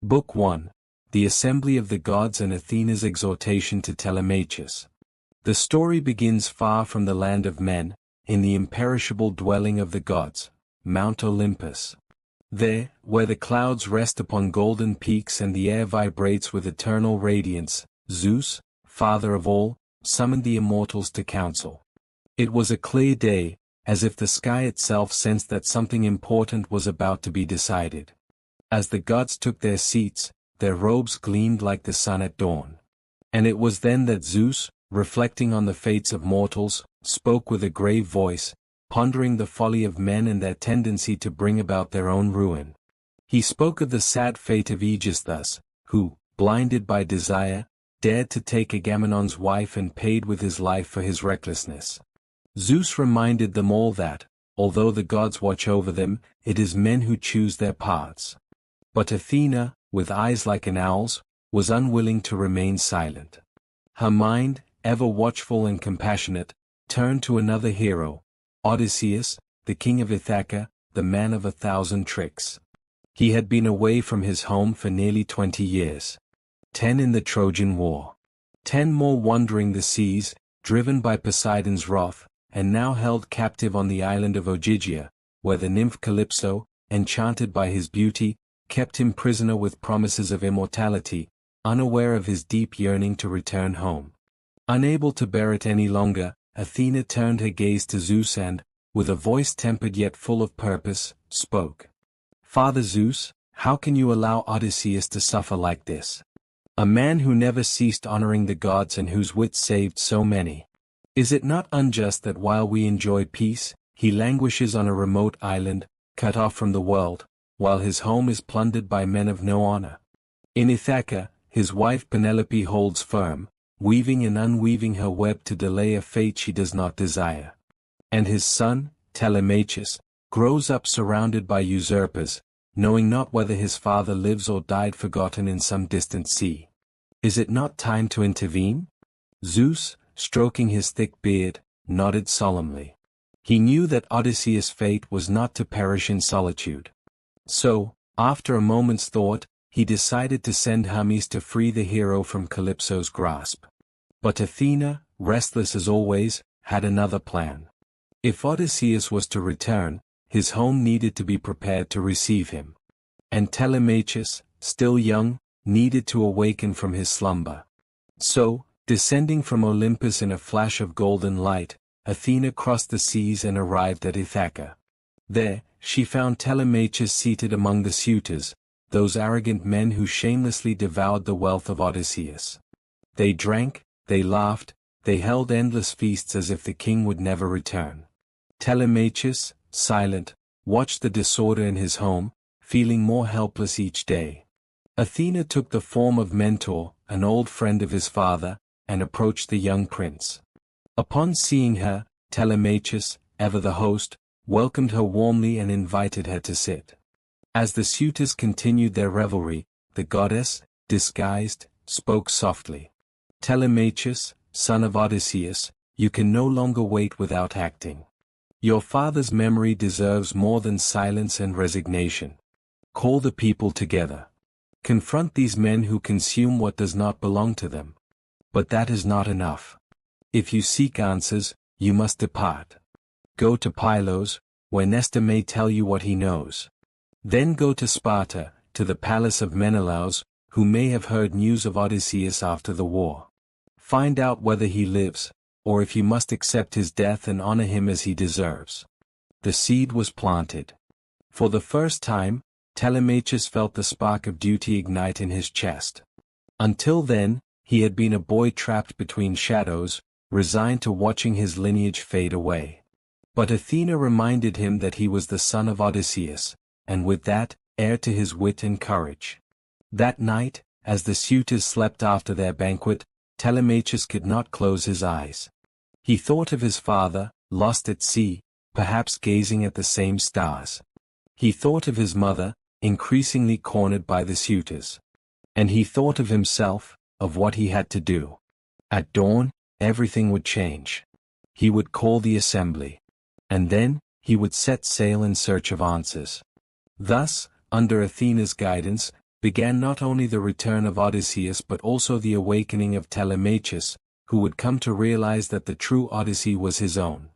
Book 1. The Assembly of the Gods and Athena's Exhortation to Telemachus. The story begins far from the land of men, in the imperishable dwelling of the gods, Mount Olympus. There, where the clouds rest upon golden peaks and the air vibrates with eternal radiance, Zeus, father of all, summoned the immortals to council. It was a clear day, as if the sky itself sensed that something important was about to be decided. As the gods took their seats, their robes gleamed like the sun at dawn. And it was then that Zeus, reflecting on the fates of mortals, spoke with a grave voice, pondering the folly of men and their tendency to bring about their own ruin. He spoke of the sad fate of Aegisthus, who, blinded by desire, dared to take Agamemnon's wife and paid with his life for his recklessness. Zeus reminded them all that, although the gods watch over them, it is men who choose their paths. But Athena, with eyes like an owl's, was unwilling to remain silent. Her mind, ever watchful and compassionate, turned to another hero, Odysseus, the king of Ithaca, the man of 1,000 tricks. He had been away from his home for nearly 20 years. 10 in the Trojan War. 10 more wandering the seas, driven by Poseidon's wrath, and now held captive on the island of Ogygia, where the nymph Calypso, enchanted by his beauty, kept him prisoner with promises of immortality, unaware of his deep yearning to return home. Unable to bear it any longer, Athena turned her gaze to Zeus and, with a voice tempered yet full of purpose, spoke. "Father Zeus, how can you allow Odysseus to suffer like this? A man who never ceased honoring the gods and whose wit saved so many. Is it not unjust that while we enjoy peace, he languishes on a remote island, cut off from the world, while his home is plundered by men of no honor? In Ithaca, his wife Penelope holds firm, weaving and unweaving her web to delay a fate she does not desire. And his son, Telemachus, grows up surrounded by usurpers, knowing not whether his father lives or died forgotten in some distant sea. Is it not time to intervene?" Zeus, stroking his thick beard, nodded solemnly. He knew that Odysseus' fate was not to perish in solitude. So, after a moment's thought, he decided to send Hermes to free the hero from Calypso's grasp. But Athena, restless as always, had another plan. If Odysseus was to return, his home needed to be prepared to receive him. And Telemachus, still young, needed to awaken from his slumber. So, descending from Olympus in a flash of golden light, Athena crossed the seas and arrived at Ithaca. There, she found Telemachus seated among the suitors, those arrogant men who shamelessly devoured the wealth of Odysseus. They drank, they laughed, they held endless feasts as if the king would never return. Telemachus, silent, watched the disorder in his home, feeling more helpless each day. Athena took the form of Mentor, an old friend of his father, and approached the young prince. Upon seeing her, Telemachus, ever the host, welcomed her warmly and invited her to sit. As the suitors continued their revelry, the goddess, disguised, spoke softly. "Telemachus, son of Odysseus, you can no longer wait without acting. Your father's memory deserves more than silence and resignation. Call the people together. Confront these men who consume what does not belong to them. But that is not enough. If you seek answers, you must depart. Go to Pylos, where Nestor may tell you what he knows. Then go to Sparta, to the palace of Menelaus, who may have heard news of Odysseus after the war. Find out whether he lives, or if you must accept his death and honor him as he deserves." The seed was planted. For the first time, Telemachus felt the spark of duty ignite in his chest. Until then, he had been a boy trapped between shadows, resigned to watching his lineage fade away. But Athena reminded him that he was the son of Odysseus, and with that, heir to his wit and courage. That night, as the suitors slept after their banquet, Telemachus could not close his eyes. He thought of his father, lost at sea, perhaps gazing at the same stars. He thought of his mother, increasingly cornered by the suitors. And he thought of himself, of what he had to do. At dawn, everything would change. He would call the assembly. And then, he would set sail in search of answers. Thus, under Athena's guidance, began not only the return of Odysseus but also the awakening of Telemachus, who would come to realize that the true Odyssey was his own.